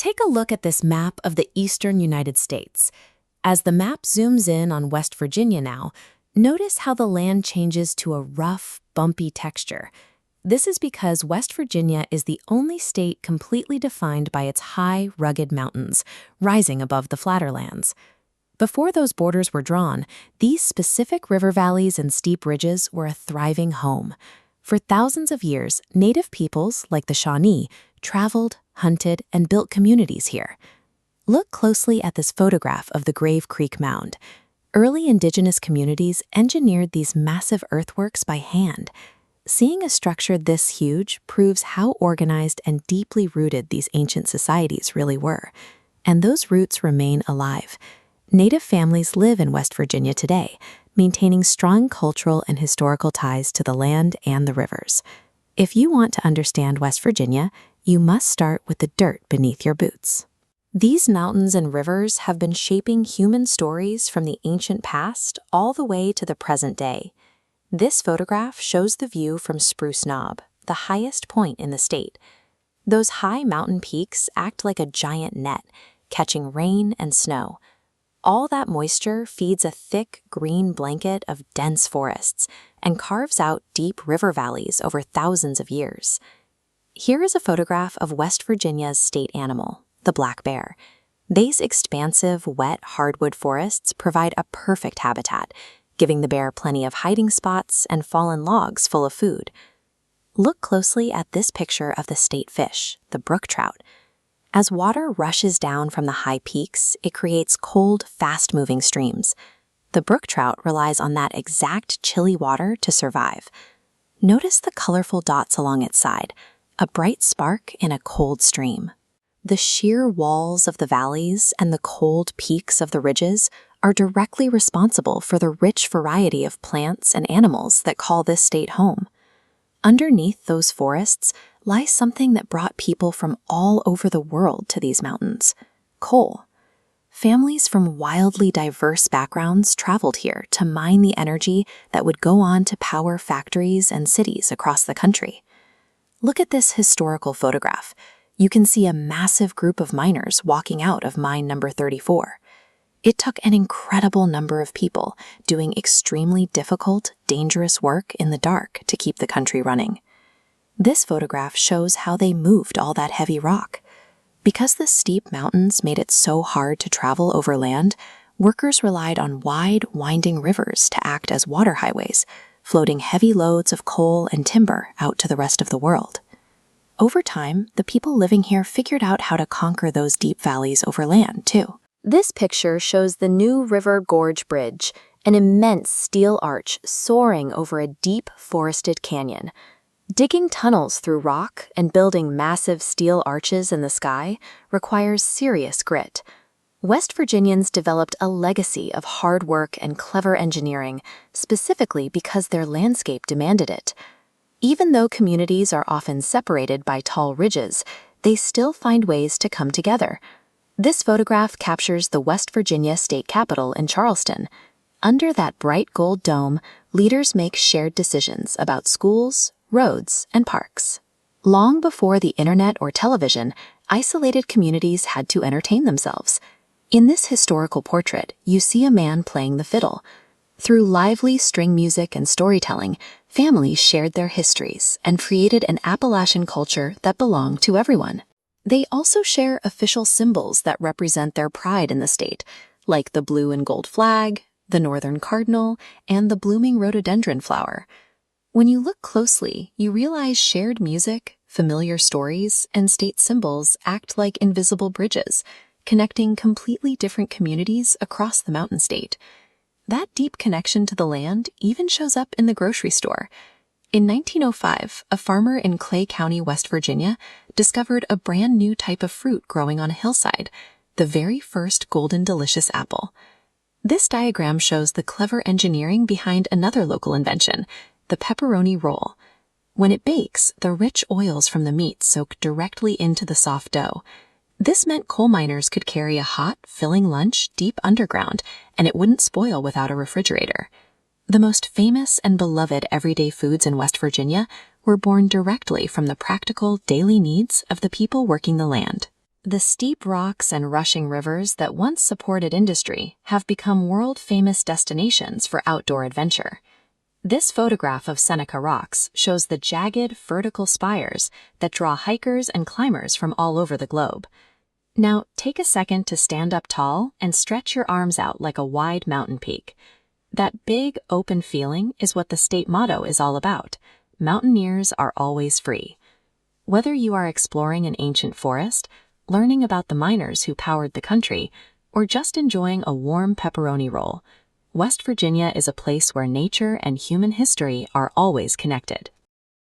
Take a look at this map of the eastern United States. As the map zooms in on West Virginia now, notice how the land changes to a rough, bumpy texture. This is because West Virginia is the only state completely defined by its high, rugged mountains, rising above the flatter lands. Before those borders were drawn, these specific river valleys and steep ridges were a thriving home. For thousands of years, native peoples, like the Shawnee, traveled, hunted, and built communities here. Look closely at this photograph of the Grave Creek Mound. Early indigenous communities engineered these massive earthworks by hand. Seeing a structure this huge proves how organized and deeply rooted these ancient societies really were. And those roots remain alive. Native families live in West Virginia today, maintaining strong cultural and historical ties to the land and the rivers. If you want to understand West Virginia, you must start with the dirt beneath your boots. These mountains and rivers have been shaping human stories from the ancient past all the way to the present day. This photograph shows the view from Spruce Knob, the highest point in the state. Those high mountain peaks act like a giant net, catching rain and snow. All that moisture feeds a thick green blanket of dense forests and carves out deep river valleys over thousands of years. Here is a photograph of West Virginia's state animal, the black bear. These expansive, wet hardwood forests provide a perfect habitat, giving the bear plenty of hiding spots and fallen logs full of food. Look closely at this picture of the state fish, the brook trout. As water rushes down from the high peaks, it creates cold, fast-moving streams. The brook trout relies on that exact chilly water to survive. Notice the colorful dots along its side, a bright spark in a cold stream. The sheer walls of the valleys and the cold peaks of the ridges are directly responsible for the rich variety of plants and animals that call this state home. Underneath those forests lies something that brought people from all over the world to these mountains: coal. Families from wildly diverse backgrounds traveled here to mine the energy that would go on to power factories and cities across the country. Look at this historical photograph. You can see a massive group of miners walking out of mine number 34. It took an incredible number of people doing extremely difficult, dangerous work in the dark to keep the country running. This photograph shows how they moved all that heavy rock. Because the steep mountains made it so hard to travel over land, workers relied on wide, winding rivers to act as water highways, floating heavy loads of coal and timber out to the rest of the world. Over time, the people living here figured out how to conquer those deep valleys over land, too. This picture shows the New River Gorge Bridge, an immense steel arch soaring over a deep, forested canyon. Digging tunnels through rock and building massive steel arches in the sky requires serious grit. West Virginians developed a legacy of hard work and clever engineering, specifically because their landscape demanded it. Even though communities are often separated by tall ridges, they still find ways to come together. This photograph captures the West Virginia State Capitol in Charleston. Under that bright gold dome, leaders make shared decisions about schools, roads, and parks. Long before the internet or television, isolated communities had to entertain themselves. In this historical portrait, you see a man playing the fiddle. Through lively string music and storytelling, families shared their histories and created an Appalachian culture that belonged to everyone. They also share official symbols that represent their pride in the state, like the blue and gold flag, the northern cardinal, and the blooming rhododendron flower. When you look closely, you realize shared music, familiar stories, and state symbols act like invisible bridges, connecting completely different communities across the mountain state. That deep connection to the land even shows up in the grocery store. In 1905, a farmer in Clay County, West Virginia, discovered a brand new type of fruit growing on a hillside, the very first golden delicious apple. This diagram shows the clever engineering behind another local invention, the pepperoni roll. When it bakes, the rich oils from the meat soak directly into the soft dough. This meant coal miners could carry a hot, filling lunch deep underground, and it wouldn't spoil without a refrigerator. The most famous and beloved everyday foods in West Virginia were born directly from the practical daily needs of the people working the land. The steep rocks and rushing rivers that once supported industry have become world-famous destinations for outdoor adventure. This photograph of Seneca Rocks shows the jagged, vertical spires that draw hikers and climbers from all over the globe. Now, take a second to stand up tall and stretch your arms out like a wide mountain peak. That big, open feeling is what the state motto is all about. Mountaineers are always free. Whether you are exploring an ancient forest, learning about the miners who powered the country, or just enjoying a warm pepperoni roll, West Virginia is a place where nature and human history are always connected.